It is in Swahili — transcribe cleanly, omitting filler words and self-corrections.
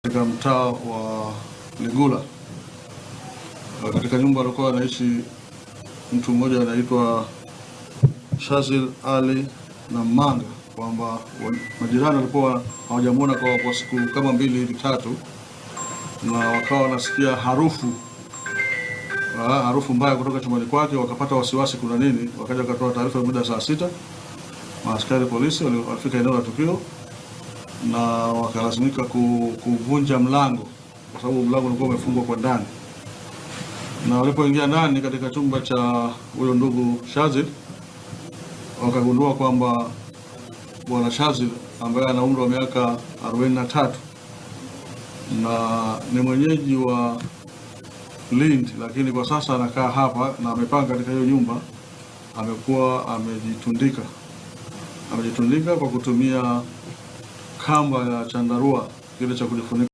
katika mtaa wa Ligula, katika nyumba alikuwa anaishi mtu mmoja anaitwa Shazil Ali na Manga, kwamba majirani walikuwa hawajamuona kwa siku kama 2 hivi 3, na wakawa wanasikia harufu mbaya kutoka chumbani kwake. Wakapata wasiwasi kuna nini, wakaja wakatoa taarifa muda saa 6. Maaskari polisi walifika eneo la tukio na wakalazimika kuvunja mlango, kwa sababu mlango ulikuwa umefungwa kwa ndani. Na walipoingia ndani katika chumba cha huyo ndugu Shazil, wakagundua kwamba bwana Shazil ambaye ana umri wa miaka 43 na ni mwenyeji wa Lindi, lakini kwa sasa anakaa hapa na amepanga katika hiyo nyumba, amekuwa amejitundika kwa kutumia kamba ya chandarua kile cha kujifunika.